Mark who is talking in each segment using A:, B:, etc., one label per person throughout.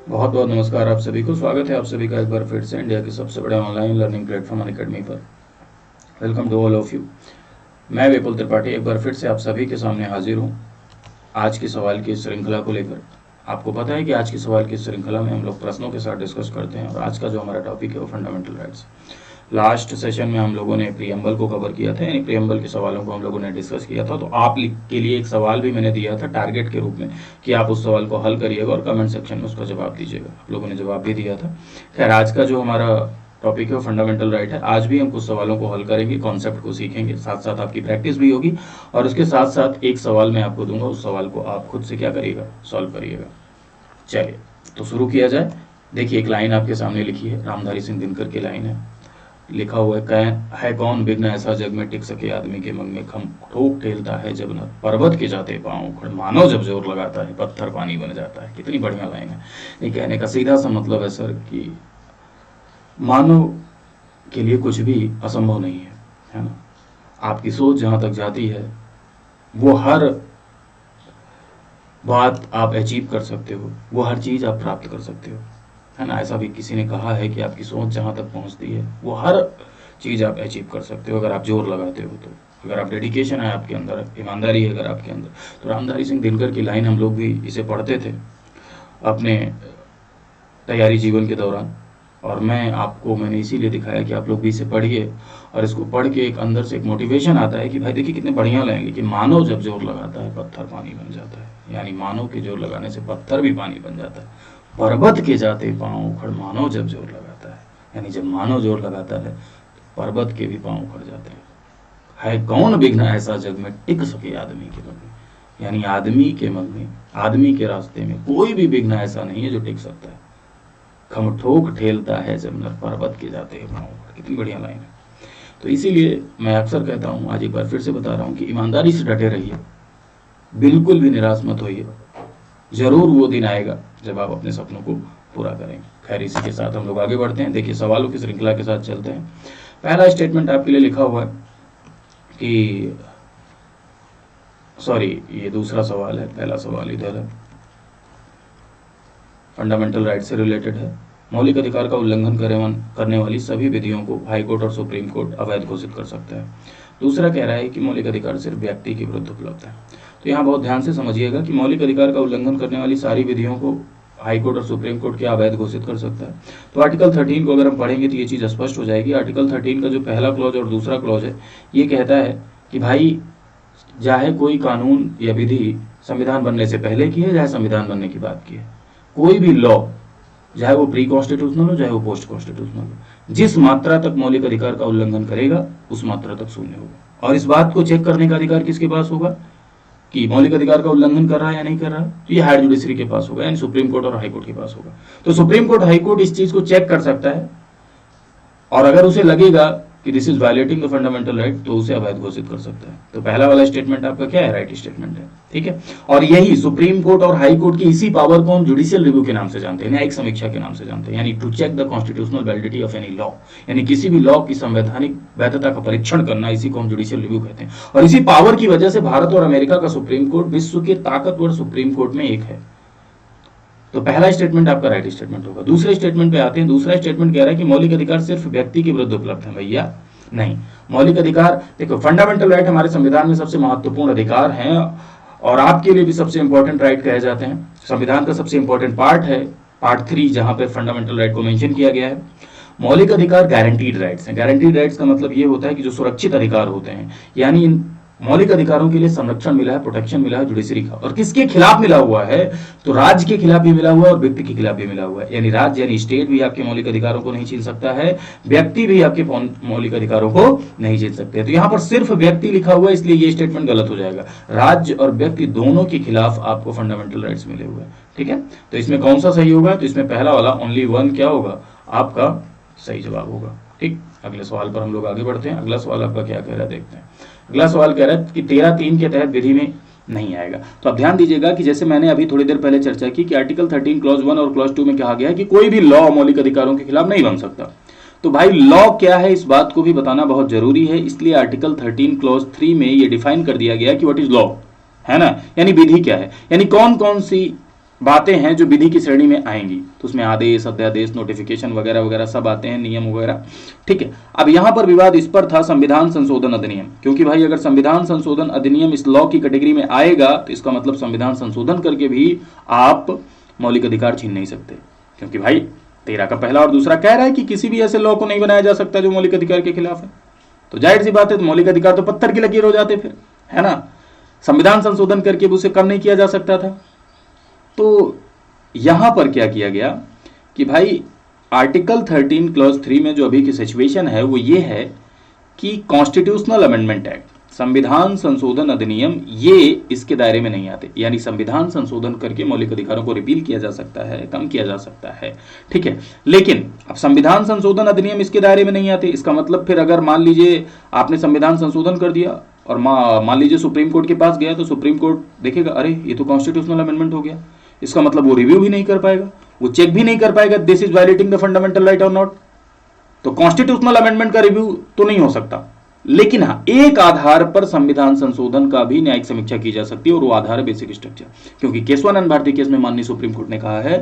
A: बहुत बहुत नमस्कार आप सभी को। स्वागत है आप सभी का एक बार फिर से इंडिया के सबसे बड़े ऑनलाइन लर्निंग प्लेटफॉर्म अनअकैडमी पर। Welcome to all of you. मैं विपुल त्रिपाठी एक बार फिर से आप सभी के सामने हाजिर हूँ आज के सवाल की श्रृंखला को लेकर। आपको पता है कि आज के सवाल की श्रृंखला में हम लोग प्रश्नों के साथ डिस्कस करते हैं और आज का जो हमारा टॉपिक है वो फंडामेंटल राइट्स। लास्ट सेशन में हम लोगों ने प्रीएम्बल को कवर किया था, यानी प्रीएम्बल के सवालों को हम लोगों ने डिस्कस किया था। तो आप के लिए एक सवाल भी मैंने दिया था टारगेट के रूप में कि आप उस सवाल को हल करिएगा और कमेंट सेक्शन में उसका जवाब दीजिएगा। आप लोगों ने जवाब भी दिया था। खैर, आज का जो हमारा टॉपिक है वो फंडामेंटल राइट है। आज भी हम कुछ सवालों को हल करेंगे, कॉन्सेप्ट को सीखेंगे, साथ साथ आपकी प्रैक्टिस भी होगी और उसके साथ साथ एक सवाल मैं आपको दूंगा, उस सवाल को आप खुद से क्या करिएगा, सॉल्व करिएगा। चलिए तो शुरू किया जाए। देखिए, एक लाइन आपके सामने लिखी है, रामधारी सिंह दिनकर की लाइन है। लिखा हुआ है कौन विघ्न ऐसा जग में टिक सके आदमी के मन में खम ठोक ठेलता है जब न पर्वत के जाते पाँव उखड़ मानव जब जोर लगाता है पत्थर पानी बन जाता है। कितनी बढ़िया लाइन है। ये कहने का सीधा सा मतलब है सर कि मानव के लिए कुछ भी असंभव नहीं है ना। आपकी सोच जहां तक जाती है वो हर बात आप अचीव कर सकते हो, वो हर चीज आप प्राप्त कर सकते हो, है ना। ऐसा भी किसी ने कहा है कि आपकी सोच जहां तक पहुंचती है वो हर चीज आप अचीव कर सकते हो अगर आप जोर लगाते हो तो। अगर आप डेडिकेशन है आपके अंदर, ईमानदारी है अगर आपके अंदर। तो रामधारी सिंह दिनकर की लाइन हम लोग भी इसे पढ़ते थे अपने तैयारी जीवन के दौरान और मैंने इसीलिए दिखाया कि आप लोग भी इसे पढ़िए और इसको पढ़ के एक अंदर से एक मोटिवेशन आता है कि भाई देखिए कितने बढ़िया लगेंगे कि मानव जब जोर लगाता है पत्थर पानी बन जाता है। यानी मानव के जोर लगाने से पत्थर भी पानी बन जाता है। पर्वत के जाते पाँव उखड़ मानव जब जोर लगाता है, यानी जब मानव जोर लगाता है पर्वत के भी पाँव उखड़ जाते हैं। है कौन विघ्न ऐसा जग में टिक सके आदमी के मन में, यानी आदमी के मन में, आदमी के रास्ते में कोई भी विघ्न ऐसा नहीं है जो टिक सकता है। खम ठोक ठेलता है जब नर पर्वत के जाते हैं पाँव उखड़। कितनी बढ़िया लाइन है। तो इसीलिए मैं अक्सर कहता हूँ, आज एक बार फिर से बता रहा हूँ कि ईमानदारी से डटे रहिए, बिल्कुल भी निराश मत होइए। जरूर वो दिन आएगा जब आप अपने सपनों को पूरा करेंगे। खैर, इसी के साथ हम लोग आगे बढ़ते हैं। देखिए, सवालों की श्रृंखला के साथ चलते हैं। पहला स्टेटमेंट आपके लिए लिखा हुआ है कि ये दूसरा सवाल है, पहला सवाल इधर है, फंडामेंटल राइट से रिलेटेड है। मौलिक अधिकार का उल्लंघन करने वाली सभी विधियों को हाईकोर्ट और सुप्रीम कोर्ट अवैध घोषित कर सकता है। दूसरा कह रहा है कि मौलिक अधिकार सिर्फ व्यक्ति के विरुद्ध उपलब्ध है। तो यहाँ बहुत ध्यान से समझिएगा कि मौलिक अधिकार का उल्लंघन करने वाली सारी विधियों को हाईकोर्ट और सुप्रीम कोर्ट क्या अवैध घोषित कर सकता है। तो आर्टिकल 13 को अगर हम पढ़ेंगे तो ये चीज़ स्पष्ट हो जाएगी। आर्टिकल 13 का जो पहला क्लॉज और दूसरा क्लॉज है ये कहता है कि भाई चाहे कोई कानून या विधि संविधान बनने से पहले की है, चाहे संविधान बनने की बात की है, कोई भी लॉ, चाहे वो प्री कॉन्स्टिट्यूशनल हो चाहे वो पोस्ट कॉन्स्टिट्यूशनल हो, जिस मात्रा तक मौलिक अधिकार का उल्लंघन करेगा उस मात्रा तक शून्य होगा। और इस बात को चेक करने का अधिकार किसके पास होगा कि मौलिक अधिकार का उल्लंघन कर रहा है या नहीं कर रहा है। तो ये हायर जुडिशरी के पास होगा, यानी सुप्रीम कोर्ट और हाई कोर्ट के पास होगा। तो सुप्रीम कोर्ट, हाई कोर्ट इस चीज को चेक कर सकता है और अगर उसे लगेगा कि this is violating the fundamental right तो उसे अवैध घोषित कर सकता है। तो पहला वाला स्टेटमेंट आपका क्या है, राइट स्टेटमेंट है, ठीक है। और यही सुप्रीम कोर्ट और हाई कोर्ट की इसी पावर को हम जुडिशियल रिव्यू के नाम से जानते हैं, न्यायिक समीक्षा के नाम से जानते हैं, यानी to check the constitutional validity of any law, यानी किसी भी लॉ की संवैधानिक वैधता का परीक्षण करना, इसी को हम जुडिशियल रिव्यू कहते हैं। और इसी पावर की वजह से भारत और अमेरिका का सुप्रीम कोर्ट विश्व के ताकतवर सुप्रीम कोर्ट में एक है। तो पहला स्टेटमेंट आपका राइट स्टेटमेंट होगा। दूसरे स्टेटमेंट पे आते हैं। दूसरा स्टेटमेंट कह रहा है कि मौलिक अधिकार सिर्फ व्यक्ति के विरुद्ध उपलब्ध है। भैया नहीं, मौलिक अधिकार देखो, फंडामेंटल राइट हमारे संविधान में सबसे महत्वपूर्ण अधिकार हैं और आपके लिए भी सबसे इंपॉर्टेंट राइट कहे जाते हैं। संविधान का सबसे इंपॉर्टेंट पार्ट है पार्ट 3, जहां पे फंडामेंटल राइट को मेंशन किया गया है। मौलिक अधिकार गारंटीड राइट्स हैं। गारंटीड राइट्स का मतलब ये होता है कि जो सुरक्षित अधिकार होते हैं, यानी मौलिक अधिकारों के लिए संरक्षण मिला है, प्रोटेक्शन मिला है जुडिशरी का। और किसके खिलाफ मिला हुआ है, तो राज्य के खिलाफ भी मिला हुआ है और व्यक्ति के खिलाफ भी मिला हुआ है। यानी राज्य यानी स्टेट भी आपके मौलिक अधिकारों को नहीं छीन सकता है, व्यक्ति भी आपके मौलिक अधिकारों को नहीं छीन सकते। तो यहाँ पर सिर्फ व्यक्ति लिखा हुआ है, इसलिए ये स्टेटमेंट गलत हो जाएगा। राज्य और व्यक्ति दोनों के खिलाफ आपको फंडामेंटल राइट्स मिले हुए हैं, ठीक है। तो इसमें कौन सा सही होगा, तो इसमें पहला वाला ओनली वन क्या होगा, आपका सही जवाब होगा, ठीक। अगले सवाल पर हम लोग आगे बढ़ते हैं। अगला सवाल आपका क्या कह रहा है, देखते हैं। अगला सवाल कह रहा है कि 13(3) के तहत विधि में नहीं आएगा। तो आप ध्यान दीजिएगा कि जैसे मैंने अभी थोड़ी देर पहले चर्चा की कि आर्टिकल 13 क्लॉज 1 और क्लॉज 2 में कहा गया है कि कोई भी लॉ मौलिक अधिकारों के खिलाफ नहीं बन सकता। तो भाई लॉ क्या है, इस बात को भी बताना बहुत जरूरी है। इसलिए आर्टिकल 13 क्लॉज 3 में ये डिफाइन कर दिया गया कि व्हाट इज लॉ, है ना, यानी विधि क्या है, यानी कौन कौन सी बातें हैं जो विधि की श्रेणी में आएंगी, तो उसमें आदेश, अध्यादेश, नोटिफिकेशन वगैरह वगैरह सब आते हैं, नियम वगैरह, ठीक है। अब यहां पर विवाद इस पर था संविधान संशोधन अधिनियम, क्योंकि भाई अगर संविधान संशोधन अधिनियम इस लॉ की कैटेगरी में आएगा तो इसका मतलब संविधान संशोधन करके भी आप मौलिक अधिकार छीन नहीं सकते, क्योंकि भाई 13 का पहला और दूसरा कह रहा है कि किसी भी ऐसे लॉ को नहीं बनाया जा सकता जो मौलिक अधिकार के खिलाफ है। तो जाहिर सी बात है, तो मौलिक अधिकार तो पत्थर की लकीर हो जाते फिर, है ना। संविधान संशोधन करके उसे कम नहीं किया जा सकता था। तो यहां पर क्या किया गया कि भाई आर्टिकल 13 क्लॉज 3 में जो अभी की सिचुएशन है वो ये है कि कॉन्स्टिट्यूशनल अमेंडमेंट एक्ट, संविधान संशोधन अधिनियम, ये इसके दायरे में नहीं आते। यानी संविधान संशोधन करके मौलिक अधिकारों को रिपील किया जा सकता है, कम किया जा सकता है, ठीक है। लेकिन अब संविधान संशोधन अधिनियम इसके दायरे में नहीं आते। इसका मतलब फिर अगर मान लीजिए आपने संविधान संशोधन कर दिया और मान लीजिए सुप्रीम कोर्ट के पास गया, तो सुप्रीम कोर्ट देखेगा अरे ये तो कॉन्स्टिट्यूशनल अमेंडमेंट हो गया, इसका मतलब वो रिव्यू भी नहीं कर पाएगा, वो चेक भी नहीं कर पाएगा this is violating the fundamental right और नॉट। तो कॉन्स्टिट्यूशनल अमेंडमेंट का रिव्यू तो नहीं हो सकता। लेकिन हाँ, एक आधार पर संविधान संशोधन का भी न्यायिक समीक्षा की जा सकती है, और वो आधार है बेसिक स्ट्रक्चर। क्योंकि केशवानंद भारती केस में माननीय सुप्रीम कोर्ट ने कहा है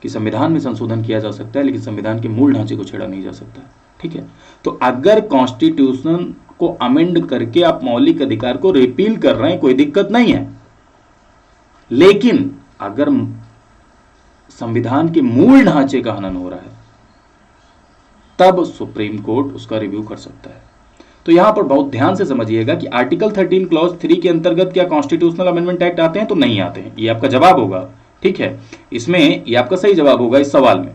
A: कि संविधान में संशोधन किया जा सकता है, लेकिन संविधान के मूल ढांचे को छेड़ा नहीं जा सकता, ठीक है। तो अगर कॉन्स्टिट्यूशन को अमेंड करके आप मौलिक अधिकार को रिपील कर रहे हैं, कोई दिक्कत नहीं है। लेकिन अगर संविधान के मूल ढांचे का हनन हो रहा है, तब सुप्रीम कोर्ट उसका रिव्यू कर सकता है। तो यहां पर बहुत ध्यान से समझिएगा कि आर्टिकल 13 क्लॉज 3 के अंतर्गत क्या कॉन्स्टिट्यूशनल अमेंडमेंट एक्ट आते हैं? तो नहीं आते हैं। ये आपका जवाब होगा, ठीक है। इसमें ये आपका सही जवाब होगा इस सवाल में।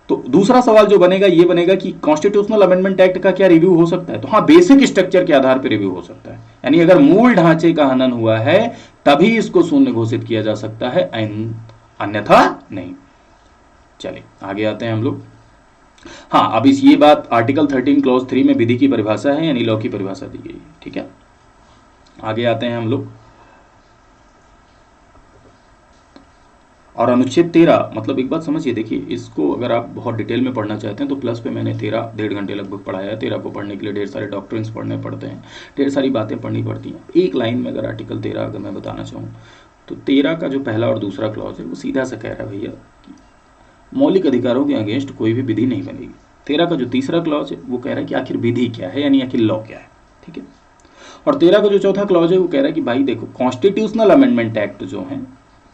A: तो दूसरा सवाल जो बनेगा ये बनेगा कि कॉन्स्टिट्यूशनल अमेंडमेंट एक्ट का क्या रिव्यू हो सकता है? तो हाँ, बेसिक स्ट्रक्चर के आधार पर रिव्यू हो सकता है। यानी अगर मूल ढांचे का हनन हुआ है तभी इसको शून्य घोषित किया जा सकता है, अन्यथा नहीं। चलिए आगे आते हैं हम लोग। हाँ, अब इस ये बात आर्टिकल 13 क्लॉज 3 में विधि की परिभाषा है, यानी लॉ की परिभाषा दी गई है, ठीक है। आगे आते हैं हम लोग। और अनुच्छेद 13, मतलब एक बात समझिए, देखिए इसको अगर आप बहुत डिटेल में पढ़ना चाहते हैं तो प्लस पे मैंने 13 1.5 घंटे लगभग पढ़ाया है। 13 को पढ़ने के लिए ढेर सारे डॉक्ट्रिन्स पढ़ने पड़ते हैं, ढेर सारी बातें पढ़नी पड़ती हैं। एक लाइन में अगर आर्टिकल 13 अगर मैं बताना चाहूँ तो 13 का जो पहला और दूसरा क्लॉज है वो सीधा सा कह रहा है भैया मौलिक अधिकारों के अगेंस्ट कोई भी विधि नहीं बनेगी। 13 का जो तीसरा क्लॉज है वो कह रहा है कि आखिर विधि क्या है, यानी आखिर लॉ क्या है, ठीक है। और 13 का जो चौथा क्लॉज है वो कह रहा है कि भाई देखो कॉन्स्टिट्यूशनल अमेंडमेंट एक्ट जो है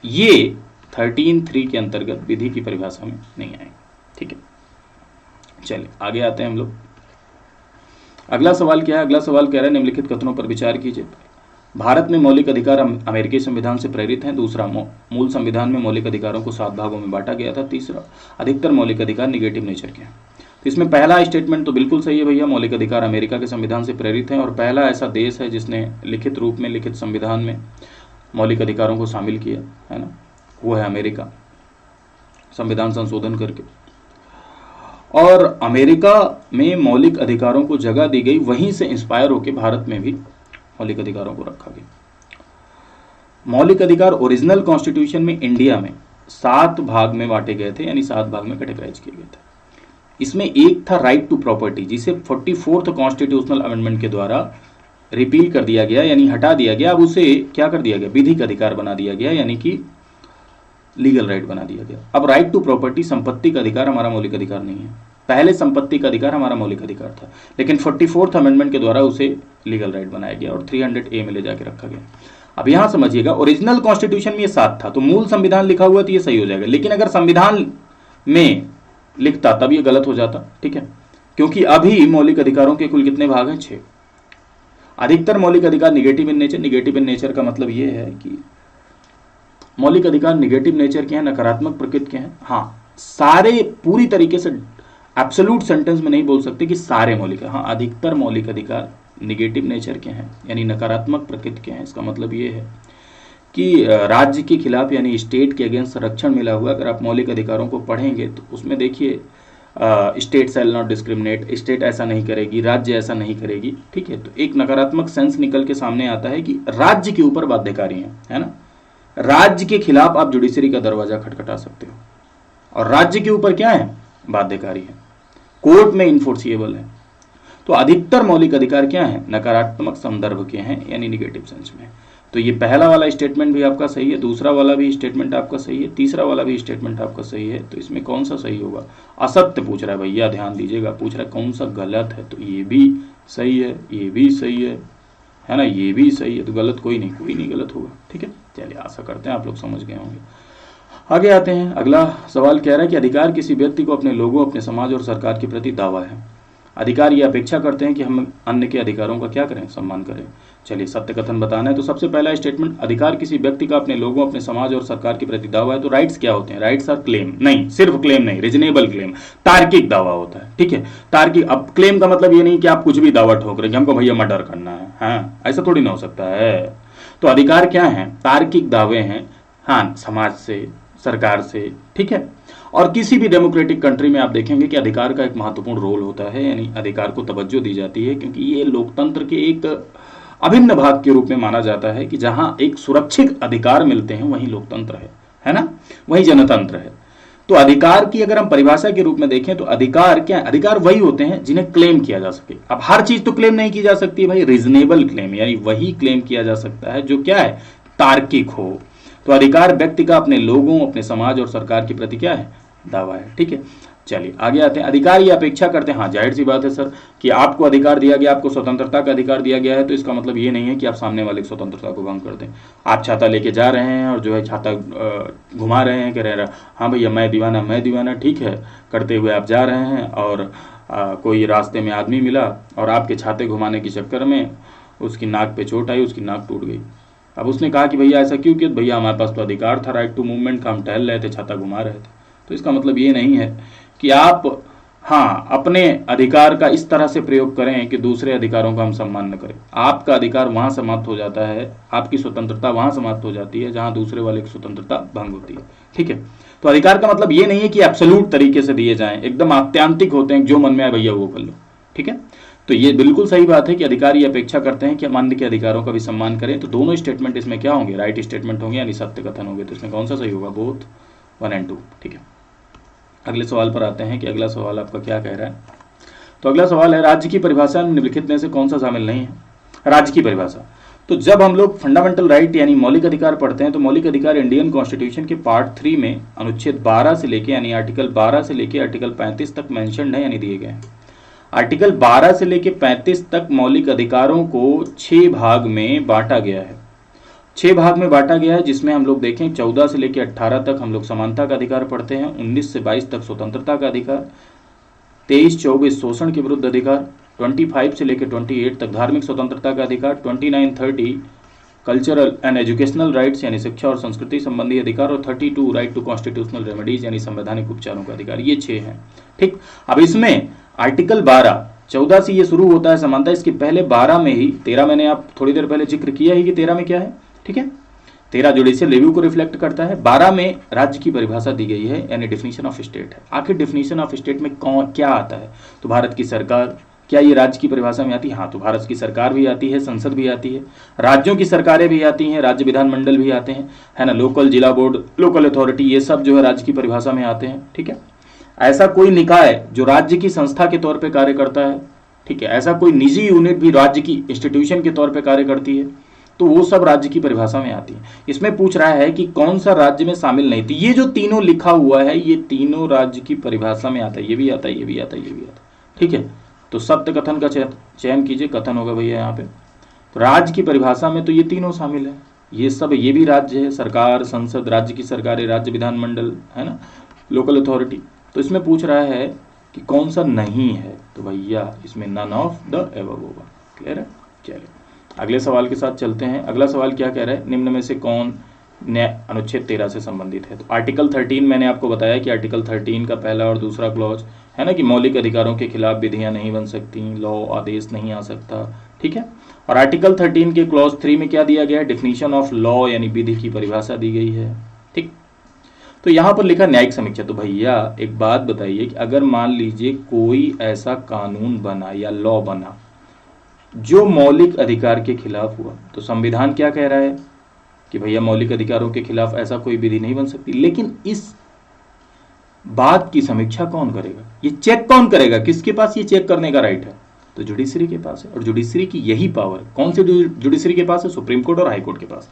A: ये 13(3) के अंतर्गत विधि की परिभाषा में नहीं आएंगे, ठीक है। चलिए आगे आते हैं हम लोग। अगला सवाल क्या है? अगला सवाल कह रहा है निम्नलिखित कथनों पर विचार कीजिए। भारत में मौलिक अधिकार अमेरिकी संविधान से प्रेरित हैं। दूसरा, मूल संविधान में मौलिक अधिकारों को 7 भागों में बांटा गया था। तीसरा, अधिकतर मौलिक अधिकार निगेटिव नेचर के हैं। तो इसमें पहला स्टेटमेंट तो बिल्कुल सही है भैया, मौलिक अधिकार अमेरिका के संविधान से प्रेरित हैं, और पहला ऐसा देश है जिसने लिखित रूप में लिखित संविधान में मौलिक अधिकारों को शामिल किया है ना, वो है अमेरिका, संविधान संशोधन करके। और अमेरिका में मौलिक अधिकारों को जगह दी गई, वहीं से इंस्पायर होकर भारत में भी मौलिक अधिकारों को रखा गया। मौलिक अधिकार ओरिजिनल कॉन्स्टिट्यूशन में इंडिया में 7 भाग में बांटे गए थे, यानी 7 भाग में कैटेगराइज किए गए थे। इसमें एक था राइट टू प्रॉपर्टी, जिसे 44th कॉन्स्टिट्यूशनल अमेंडमेंट के द्वारा रिपील कर दिया गया, यानी हटा दिया गया। अब उसे क्या कर दिया गया? विधिक अधिकार बना दिया गया, यानी कि लीगल राइट बना दिया गया। अब राइट टू प्रॉपर्टी, संपत्ति का अधिकार, हमारा मौलिक अधिकार नहीं है। पहले संपत्ति का अधिकार हमारा मौलिक अधिकार था, लेकिन 44th अमेंडमेंट के द्वारा उसे लीगल राइट बनाया गया और 300A में ले जाके रखा गया। अब यहां समझिएगा, ओरिजिनल कॉन्स्टिट्यूशन में ये 7 था, तो मूल संविधान लिखा हुआ तो ये सही हो जाएगा। लेकिन अगर संविधान में लिखता तब ये गलत हो जाता, ठीक है, क्योंकि अभी मौलिक अधिकारों के कुल कितने भाग हैं? 6। अधिकतर मौलिक अधिकार negative in nature. Negative in nature का मतलब ये है कि मौलिक अधिकार निगेटिव नेचर के हैं, नकारात्मक प्रकृति के हैं। हाँ, सारे पूरी तरीके से एब्सोल्यूट सेंटेंस में नहीं बोल सकते कि सारे मौलिक, हाँ अधिकतर मौलिक अधिकार निगेटिव नेचर के हैं, यानी नकारात्मक प्रकृति के हैं। इसका मतलब ये है कि राज्य के खिलाफ यानी स्टेट के अगेंस्ट संरक्षण मिला हुआ। अगर आप मौलिक अधिकारों को पढ़ेंगे तो उसमें देखिए state shall not discriminate, state ऐसा नहीं करेगी, राज्य ऐसा नहीं करेगी, ठीक है। तो एक नकारात्मक सेंस निकल के सामने आता है कि राज्य के ऊपर बाध्यकारी है ना। राज्य के खिलाफ आप जुडिशरी का दरवाजा खटखटा सकते हो, और राज्य के ऊपर क्या है? बाध्यकारी है, कोर्ट में इन्फोर्सिएबल है। तो अधिकतर मौलिक अधिकार क्या है? नकारात्मक संदर्भ के हैं, यानी निगेटिव सेंस में। तो ये पहला वाला स्टेटमेंट भी आपका सही है, दूसरा वाला भी स्टेटमेंट आपका सही है, तीसरा वाला भी स्टेटमेंट आपका सही है। तो इसमें कौन सा सही होगा? असत्य पूछ रहा है भैया, ध्यान दीजिएगा, पूछ रहा है कौन सा गलत है। तो ये भी सही है, ये भी सही है ना, ये भी सही है। तो गलत कोई नहीं गलत होगा। ठीक है, चलिए आशा करते हैं आप लोग समझ गए होंगे। आगे आते हैं, अगला सवाल कह रहा है कि अधिकार किसी व्यक्ति को अपने लोगों, अपने समाज और सरकार के प्रति दावा है। अधिकार ये अपेक्षा करते हैं कि हम अन्य के अधिकारों का क्या करें? सम्मान करें। चलिए सत्य कथन बताना है। तो सबसे पहला स्टेटमेंट, अधिकार किसी व्यक्ति का अपने लोगों, अपने समाज और सरकार के प्रति दावा है। तो राइट्स क्या होते हैं? राइट्स आर क्लेम, नहीं सिर्फ क्लेम नहीं, रीजनेबल क्लेम, तार्किक दावा होता है। ठीक है, तार्किक। अब क्लेम का मतलब ये नहीं कि आप कुछ भी दावा ठोक रहे हैं कि हमको भैया मर्डर करना है, हाँ ऐसा थोड़ी ना हो सकता है। तो अधिकार क्या है? तार्किक दावे हैं, हाँ, समाज से, सरकार से। ठीक है, और किसी भी डेमोक्रेटिक कंट्री में आप देखेंगे कि अधिकार का एक महत्वपूर्ण रोल होता है, यानी अधिकार को तवज्जो दी जाती है, क्योंकि ये लोकतंत्र के एक अभिन्न भाग के रूप में माना जाता है कि जहां एक सुरक्षित अधिकार मिलते हैं वही लोकतंत्र है ना, वही जनतंत्र है। तो अधिकार की अगर हम परिभाषा के रूप में देखें तो अधिकार क्या है? अधिकार वही होते हैं जिन्हें क्लेम किया जा सके। अब हर चीज तो क्लेम नहीं की जा सकती भाई, रीजनेबल क्लेम, यानी वही क्लेम किया जा सकता है जो क्या है? तार्किक हो। तो अधिकार व्यक्ति का अपने लोगों, अपने समाज और सरकार के प्रति क्या है? दावा है। ठीक है, चलिए आगे आते हैं। अधिकार ये अपेक्षा करते हैं, हाँ जाहिर सी बात है सर कि आपको अधिकार दिया गया, आपको स्वतंत्रता का अधिकार दिया गया है, तो इसका मतलब ये नहीं है कि आप सामने वाले की स्वतंत्रता को भंग कर दें। आप छाता लेके जा रहे हैं और जो है छाता घुमा रहे हैं, कह रहे हैं हाँ भैया मैं दीवाना, ठीक है, करते हुए आप जा रहे हैं और कोई रास्ते में आदमी मिला और आपके छाते घुमाने के चक्कर में उसकी नाक पे चोट आई, उसकी नाक टूट गई। अब उसने कहा कि भैया ऐसा क्यों किया? भैया हमारे पास तो अधिकार था, राइट टू मूवमेंट का, हम टहल रहे थे, छाता घुमा रहे थे। तो इसका मतलब ये नहीं है कि आप हाँ अपने अधिकार का इस तरह से प्रयोग करें कि दूसरे अधिकारों का हम सम्मान न करें। आपका अधिकार वहां समाप्त हो जाता है, आपकी स्वतंत्रता वहां समाप्त हो जाती है जहां दूसरे वाले की स्वतंत्रता भंग होती है। ठीक है, तो अधिकार का मतलब ये नहीं है कि एब्सोल्यूट तरीके से दिए जाएं, एकदम आत्यांतिक होते हैं, जो मन में आए भैया वो कर लो। ठीक है, तो ये बिल्कुल सही बात है कि अधिकार ये अपेक्षा करते हैं कि हम अन्य के अधिकारों का भी सम्मान करें। तो दोनों स्टेटमेंट इसमें क्या होंगे? राइट स्टेटमेंट होंगे, यानी सत्य कथन होंगे। तो इसमें कौन सा सही होगा? बोथ 1 और 2। ठीक है, अगले सवाल पर आते हैं कि अगला सवाल आपका क्या कह रहा है। तो अगला सवाल है, राज्य की परिभाषा निम्नलिखित में से कौन सा शामिल नहीं है? राज्य की परिभाषा, तो जब हम लोग फंडामेंटल राइट यानी मौलिक अधिकार पढ़ते हैं तो मौलिक अधिकार इंडियन कॉन्स्टिट्यूशन के पार्ट 3 में अनुच्छेद 12 से लेके यानी आर्टिकल 12 से लेके आर्टिकल 35 तक मेंशन्ड है, यानी दिए गए हैं। आर्टिकल 12 से लेके 35 तक मौलिक अधिकारों को 6 भाग में बांटा गया है। 6 भाग में बांटा गया है, जिसमें हम लोग देखें 14 से लेकर 18 तक हम लोग समानता का अधिकार पढ़ते हैं, 19 से 22 तक स्वतंत्रता का अधिकार, 23-24 शोषण के विरुद्ध अधिकार, 25 से लेकर 28 तक धार्मिक स्वतंत्रता का अधिकार, 29-30 कल्चरल एंड एजुकेशनल राइट्स यानी शिक्षा और संस्कृति संबंधी अधिकार, और 32 राइट टू कॉन्स्टिट्यूशनल रेमेडीज यानी संवैधानिक उपचारों का अधिकार। ये 6 हैं। ठीक, अब इसमें आर्टिकल 12 14 से ये शुरू होता है समानता, इसके पहले 12 में ही 13 मैंने आप थोड़ी देर पहले जिक्र किया ही कि 13 में क्या है। ठीक है, 13 जुडिशियल रिव्यू को रिफ्लेक्ट करता है। 12 में राज्य की परिभाषा दी गई है, यानी डेफिनेशन ऑफ स्टेट है। आखिर डेफिनेशन ऑफ स्टेट में कौन क्या आता है? तो भारत की सरकार, क्या ये राज्य की परिभाषा में आती है? हाँ, तो भारत की सरकार भी आती है, संसद भी आती है, राज्यों की सरकारें भी आती हैं, राज्य विधानमंडल भी आते हैं, है ना, लोकल जिला बोर्ड, लोकल अथॉरिटी, ये सब जो है राज्य की परिभाषा में आते हैं। ठीक है, ऐसा कोई निकाय जो राज्य की संस्था के तौर पे कार्य करता है, ठीक है, ऐसा कोई निजी यूनिट भी राज्य की इंस्टीट्यूशन के तौर पे कार्य करती है, तो वो सब राज्य की परिभाषा में आती है। इसमें पूछ रहा है कि कौन सा राज्य में शामिल नहीं थी। ये जो तीनों लिखा हुआ है ये तीनों राज्य की परिभाषा में आता है, ये भी आता है, ये भी आता है, ये भी आता है। ठीक है, तो सत्य कथन का चयन कीजिए। कथन होगा भैया यहाँ पे, तो राज्य की परिभाषा में तो ये तीनों शामिल है, ये सब, ये भी राज्य है, सरकार, संसद, राज्य की सरकारें, राज्य विधानमंडल, है ना, लोकल अथॉरिटी। तो इसमें पूछ रहा है कि कौन सा नहीं है, तो भैया इसमें नन ऑफ द एबव होगा। क्लियर है? चलिए अगले सवाल के साथ चलते हैं। अगला सवाल क्या कह रहा है, निम्न में से कौन अनुच्छेद 13 से संबंधित है? तो आर्टिकल 13 मैंने आपको बताया कि आर्टिकल 13 का पहला और दूसरा क्लॉज है ना, कि मौलिक अधिकारों के खिलाफ विधियां नहीं बन सकती, लॉ आदेश नहीं आ सकता। ठीक है, और आर्टिकल 13 के क्लॉज 3 में क्या दिया गया है? डेफिनेशन ऑफ लॉ यानी विधि की परिभाषा दी गई है। ठीक, तो यहाँ पर लिखा न्यायिक समीक्षा। तो भैया एक बात बताइए कि अगर मान लीजिए कोई ऐसा कानून बना या लॉ बना जो मौलिक अधिकार के खिलाफ हुआ, तो संविधान क्या कह रहा है कि भैया मौलिक अधिकारों के खिलाफ ऐसा कोई विधि नहीं बन सकती। लेकिन इस बात की समीक्षा कौन करेगा? ये चेक कौन करेगा? किसके पास ये चेक करने का राइट है? तो जुडिशरी के पास है। और जुडिशरी की यही पावर, कौन से जुडिशरी के पास है? सुप्रीम कोर्ट और हाई कोर्ट के पास।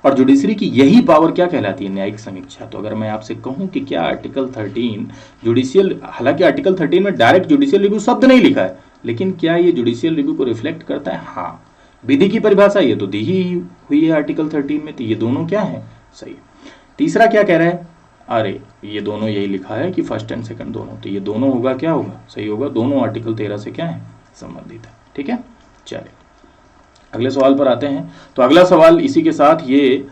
A: और जुडिशरी की यही पावर क्या कहलाती है? न्यायिक समीक्षा। तो अगर मैं आपसे कहूं कि क्या आर्टिकल 13 जुडिशियल, हालांकि आर्टिकल 13 में डायरेक्ट जुडिशियल रिव्यू शब्द नहीं लिखा है, लेकिन क्या ये जुडिशियल रिव्यू को रिफ्लेक्ट करता है? हाँ, विधि की परिभाषा ये तो दी ही हुई है आर्टिकल 13 में, तो ये दोनों क्या है? सही है। तीसरा क्या कह रहा है? अरे ये दोनों यही लिखा है कि फर्स्ट एंड सेकंड दोनों, तो ये दोनों होगा, क्या होगा? सही होगा, दोनों आर्टिकल 13 से क्या है? संबंधित है। ठीक है, चलिए अगले सवाल पर आते हैं। तो अगला सवाल इसी के साथ ये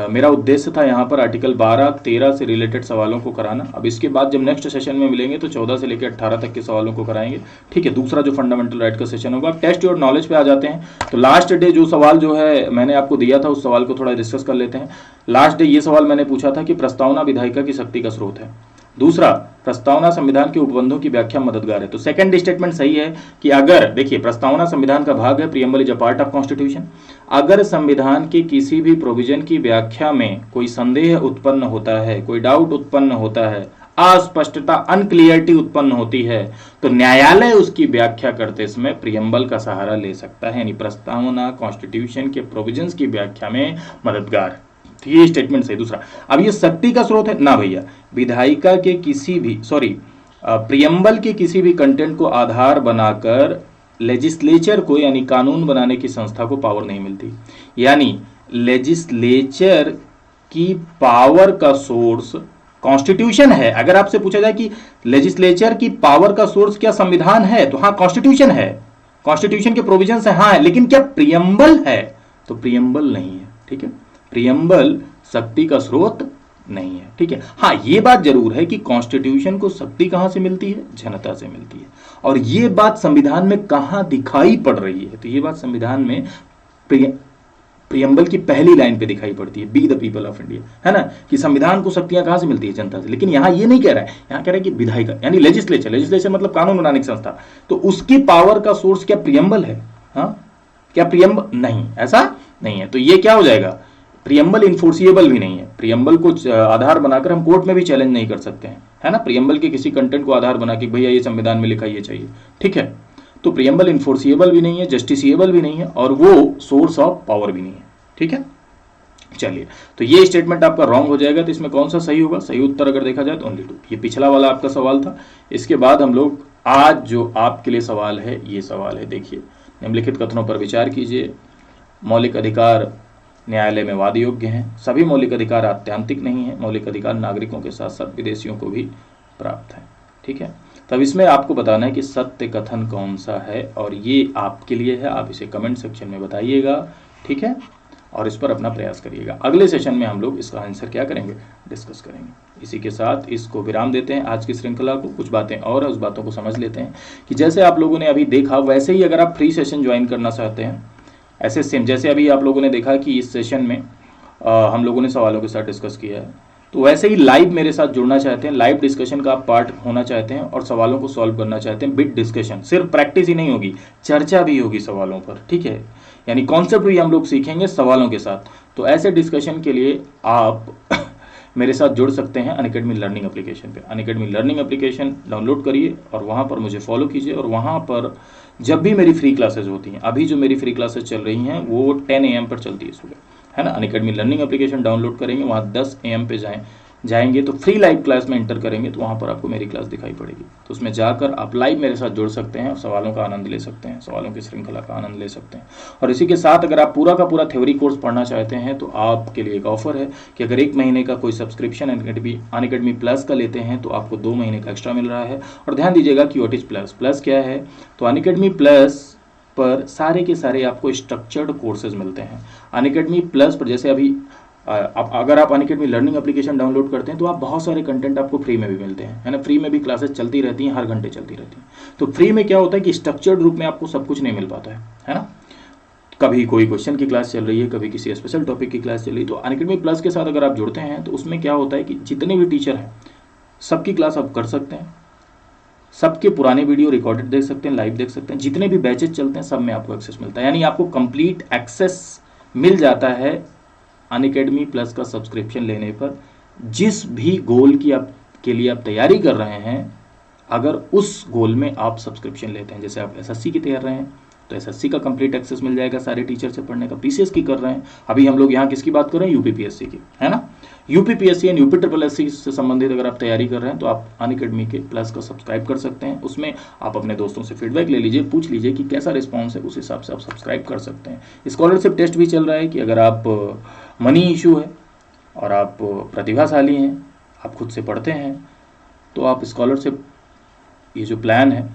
A: मेरा उद्देश्य था यहाँ पर आर्टिकल 12, 13 से रिलेटेड सवालों को कराना। अब इसके बाद जब नेक्स्ट सेशन में मिलेंगे तो 14 से लेकर 18 तक के सवालों को कराएंगे। ठीक है, दूसरा जो फंडामेंटल राइट का सेशन होगा। अब टेस्ट और नॉलेज पे आ जाते हैं। तो लास्ट डे जो सवाल जो है मैंने आपको दिया था, उस सवाल को थोड़ा डिस्कस कर लेते हैं। लास्ट डे ये सवाल मैंने पूछा था कि प्रस्तावना विधायिका की शक्ति का स्रोत है। दूसरा, प्रस्तावना संविधान के उपबंधों की व्याख्या मददगार है। तो सेकंड स्टेटमेंट सही है कि अगर, देखिए, प्रस्तावना संविधान का भाग है, preamble is a part of constitution. अगर संविधान के किसी भी प्रोविजन की व्याख्या में कोई संदेह उत्पन्न होता है, कोई डाउट उत्पन्न होता है, अस्पष्टता, अनक्लियरिटी उत्पन्न होती है, तो न्यायालय उसकी व्याख्या करते समय प्रियम्बल का सहारा ले सकता है। यानी प्रस्तावना कॉन्स्टिट्यूशन के प्रोविजंस की व्याख्या में मददगार। ये स्टेटमेंट सही। दूसरा, अब ये शक्ति का स्रोत है ना भैया, विधायिका के किसी भी प्रियम्बल के किसी भी कंटेंट को आधार बनाकर लेजिस्लेचर को, यानी कानून बनाने की संस्था को पावर नहीं मिलती। यानी लेजिस्लेचर की पावर का सोर्स कॉन्स्टिट्यूशन है। अगर आपसे पूछा जाए कि लेजिस्लेचर की पावर का सोर्स क्या संविधान है, तो हाँ कॉन्स्टिट्यूशन है, कॉन्स्टिट्यूशन के प्रोविजंस है, हाँ है, लेकिन क्या प्रियम्बल है? तो प्रियम्बल नहीं है। ठीक है, प्रियम्बल शक्ति का स्रोत नहीं है। ठीक है, हाँ ये बात जरूर है कि कॉन्स्टिट्यूशन को शक्ति कहां से मिलती है? जनता से मिलती है। और ये बात संविधान में कहां दिखाई पड़ रही है? तो ये बात संविधान में प्रियम्बल की पहली लाइन पे दिखाई पड़ती है, be the people of India, है ना, कि संविधान को शक्तियां कहां से मिलती है? जनता से। लेकिन यहां ये नहीं कह रहा है, यहां कह रहा है कि विधायिका यानी लेजिस्लेचर, लेजिस्लेचर मतलब कानून बनाने की संस्था, तो उसकी पावर का सोर्स क्या प्रियम्बल है? हाँ, क्या प्रियम्बल? नहीं, ऐसा नहीं है। तो ये क्या हो जाएगा? प्रियम्बल इन्फोर्सिएबल भी नहीं है। प्रियम्बल को आधार बनाकर हम कोर्ट में भी चैलेंज नहीं कर सकते हैं, है ना, प्रियम्बल के किसी कंटेंट को आधार बना के भैया ये संविधान में लिखा ये चाहिए। ठीक है, तो प्रियम्बल इन्फोर्सिएबल भी नहीं है, जस्टिसिएबल भी नहीं है, और वो सोर्स ऑफ पावर भी नहीं है। ठीक है, चलिए, तो ये स्टेटमेंट आपका रॉन्ग हो जाएगा। तो इसमें कौन सा सही होगा? सही उत्तर अगर देखा जाए तो ओनली 2। ये पिछला वाला आपका सवाल था। इसके बाद हम लोग आज जो आपके लिए सवाल है, ये सवाल है, देखिए, निम्नलिखित कथनों पर विचार कीजिए। मौलिक अधिकार न्यायालय में वाद योग्य हैं। सभी मौलिक अधिकार आत्यांतिक नहीं है। मौलिक अधिकार नागरिकों के साथ साथ विदेशियों को भी प्राप्त है। ठीक है, तब इसमें आपको बताना है कि सत्य कथन कौन सा है, और ये आपके लिए है। आप इसे कमेंट सेक्शन में बताइएगा। ठीक है, और इस पर अपना प्रयास करिएगा। अगले सेशन में हम लोग इसका आंसर क्या करेंगे? डिस्कस करेंगे। इसी के साथ इसको विराम देते हैं, आज की श्रृंखला को। कुछ बातें और है, उस बातों को समझ लेते हैं कि जैसे आप लोगों ने अभी देखा, वैसे ही अगर आप फ्री सेशन ज्वाइन करना चाहते हैं, ऐसे सेम जैसे अभी आप लोगों ने देखा कि इस सेशन में हम लोगों ने सवालों के साथ डिस्कस किया है, तो वैसे ही लाइव मेरे साथ जुड़ना चाहते हैं, लाइव डिस्कशन का आप पार्ट होना चाहते हैं और सवालों को सॉल्व करना चाहते हैं, बिट डिस्कशन, सिर्फ प्रैक्टिस ही नहीं होगी, चर्चा भी होगी सवालों पर। ठीक है, यानी कॉन्सेप्ट भी हम लोग सीखेंगे सवालों के साथ। तो ऐसे डिस्कशन के लिए आप मेरे साथ जुड़ सकते हैं अनअकैडमी लर्निंग एप्लीकेशन पे। अनअकैडमी लर्निंग एप्लीकेशन डाउनलोड करिए और वहाँ पर मुझे फॉलो कीजिए, और वहाँ पर जब भी मेरी फ्री क्लासेज होती हैं, अभी जो मेरी फ्री क्लासेज चल रही हैं वो 10 AM पर चलती है सुबह, है ना। अनअकैडमी लर्निंग एप्लीकेशन डाउनलोड करेंगे, वहाँ 10 AM पे जाएंगे तो फ्री लाइव क्लास में एंटर करेंगे, तो वहाँ पर आपको मेरी क्लास दिखाई पड़ेगी। तो उसमें जाकर आप लाइव मेरे साथ जुड़ सकते हैं और सवालों का आनंद ले सकते हैं, सवालों की श्रृंखला का आनंद ले सकते हैं। और इसी के साथ अगर आप पूरा का पूरा थ्योरी कोर्स पढ़ना चाहते हैं तो आपके लिए एक ऑफर है कि अगर 1 महीने का कोई सब्सक्रिप्शन अनअकैडमी प्लस का लेते हैं तो आपको 2 महीने का एक्स्ट्रा मिल रहा है। और ध्यान दीजिएगा कि व्हाट इज प्लस, प्लस क्या है, तो अनअकैडमी प्लस पर सारे के सारे आपको स्ट्रक्चर्ड कोर्सेज मिलते हैं। अनअकैडमी प्लस पर जैसे अभी अगर आप अनअकैडमी लर्निंग एप्लीकेशन डाउनलोड करते हैं तो आप बहुत सारे कंटेंट आपको फ्री में भी मिलते हैं, है ना। फ्री में भी क्लासेस चलती रहती हैं, हर घंटे चलती रहती हैं। तो फ्री में क्या होता है कि स्ट्रक्चर्ड रूप में आपको सब कुछ नहीं मिल पाता है ना। कभी कोई क्वेश्चन की क्लास चल रही है, कभी किसी स्पेशल टॉपिक की क्लास चल रही है। तो अनअकैडमी प्लस के साथ अगर आप जुड़ते हैं तो उसमें क्या होता है कि जितने भी टीचर हैं सबकी क्लास आप कर सकते हैं, सबके पुराने वीडियो रिकॉर्डेड देख सकते हैं, लाइव देख सकते हैं, जितने भी बैचेज चलते हैं सब में आपको एक्सेस मिलता है। यानी आपको कंप्लीट एक्सेस मिल जाता है अनअकैडमी प्लस का सब्सक्रिप्शन लेने पर। जिस भी गोल की के लिए आप तैयारी कर रहे हैं अगर उस गोल में आप सब्सक्रिप्शन लेते हैं। जैसे आप एसएससी की तैयार रहे हैं तो एसएससी का कंप्लीट एक्सेस मिल जाएगा सारे टीचर से पढ़ने का। पीसीएस की कर रहे हैं, अभी हम लोग यहाँ किसकी बात कर रहे हैं, यूपीपीएससी की, है ना। UPPSC and UP triple SC से संबंधित अगर आप तैयारी कर रहे हैं तो आप अनअकैडमी के प्लस का सब्सक्राइब कर सकते हैं। उसमें आप अपने दोस्तों से फीडबैक ले लीजिए, पूछ लीजिए कि कैसा रिस्पॉन्स है, उस हिसाब से आप सब्सक्राइब कर सकते हैं। स्कॉलरशिप टेस्ट भी चल रहा है कि अगर आप मनी इशू है और आप प्रतिभाशाली हैं, आप खुद से पढ़ते हैं, तो आप स्कॉलरशिप ये जो प्लान है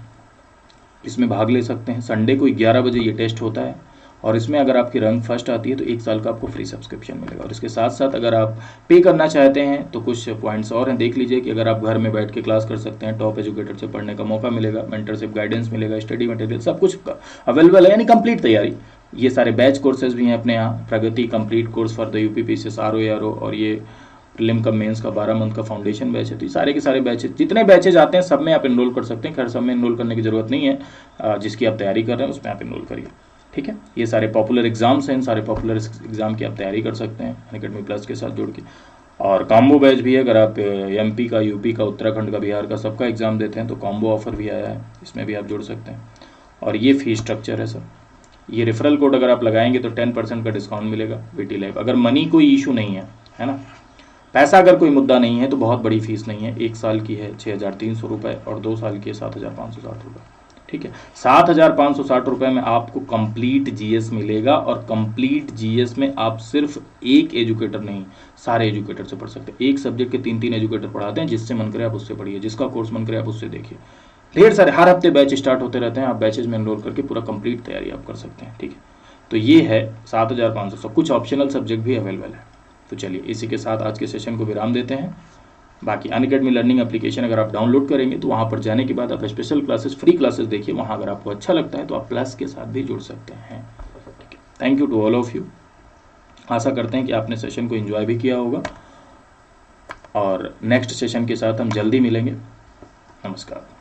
A: इसमें भाग ले सकते हैं। संडे को 11 बजे ये टेस्ट होता है और इसमें अगर आपकी रैंक फर्स्ट आती है तो 1 साल का आपको फ्री सब्सक्रिप्शन मिलेगा। और इसके साथ साथ अगर आप पे करना चाहते हैं तो कुछ पॉइंट्स और हैं, देख लीजिए कि अगर आप घर में बैठ के क्लास कर सकते हैं, टॉप एजुकेटर से पढ़ने का मौका मिलेगा, मेंटरशिप गाइडेंस मिलेगा, स्टडी मटेरियल सब कुछ अवेलेबल है, यानी कंप्लीट तैयारी। ये सारे बैच कोर्सेज भी हैं अपने यहाँ, Pragati complete course for the UPPCS RO और ये प्रीलिम का मेंस का 12 मंथ का फाउंडेशन बैच है। तो ये सारे के सारे बैचेज, जितने बैचेज आते हैं सब में आप इनरोल कर सकते हैं। खैर सब में इनरोल करने की जरूरत नहीं है, जिसकी आप तैयारी कर रहे हैं उसमें आप इनरोल करिए, ठीक है। ये सारे पॉपुलर एग्जाम्स हैं, इन सारे पॉपुलर एग्जाम की आप तैयारी कर सकते हैं अनअकैडमी प्लस के साथ जुड़ के। और कॉम्बो बैच भी है, अगर आप एमपी का, यूपी का, उत्तराखंड का, बिहार का सबका एग्जाम देते हैं तो कॉम्बो ऑफर भी आया है, इसमें भी आप जुड़ सकते हैं। और ये फीस स्ट्रक्चर है सर। ये रेफरल कोड अगर आप लगाएंगे तो 10% का डिस्काउंट मिलेगा वीटी लाइव। अगर मनी कोई इशू नहीं है ना, पैसा अगर कोई मुद्दा नहीं है तो बहुत बड़ी फीस नहीं है। 1 साल की है 6,300 रुपये और 2 साल की है 7,560 रुपये, ठीक है। 7,560 रुपये में आपको कंप्लीट जीएस मिलेगा और कंप्लीट जीएस में आप सिर्फ एक एजुकेटर नहीं, सारे एजुकेटर से पढ़ सकते हैं। एक सब्जेक्ट के 3-3 एजुकेटर पढ़ाते हैं, जिससे मन करे आप उससे पढ़िए, जिसका कोर्स मन करे आप उससे देखिए। ढेर सारे हर हफ्ते बैच स्टार्ट होते रहते हैं, आप बैचेज में एनरोल करके पूरा कंप्लीट तैयारी आप कर सकते हैं, ठीक है। तो ये है 7,500। कुछ ऑप्शनल सब्जेक्ट भी अवेलेबल है। तो चलिए इसी के साथ आज के सेशन को विराम देते हैं। बाकी अनअकैडमी लर्निंग एप्लीकेशन अगर आप डाउनलोड करेंगे तो वहाँ पर जाने के बाद आप स्पेशल क्लासेस, फ्री क्लासेस देखिए। वहाँ अगर आपको अच्छा लगता है तो आप प्लस के साथ भी जुड़ सकते हैं। Thank you to all of you. आशा करते हैं कि आपने सेशन को एंजॉय भी किया होगा और नेक्स्ट सेशन के साथ हम जल्दी मिलेंगे। नमस्कार।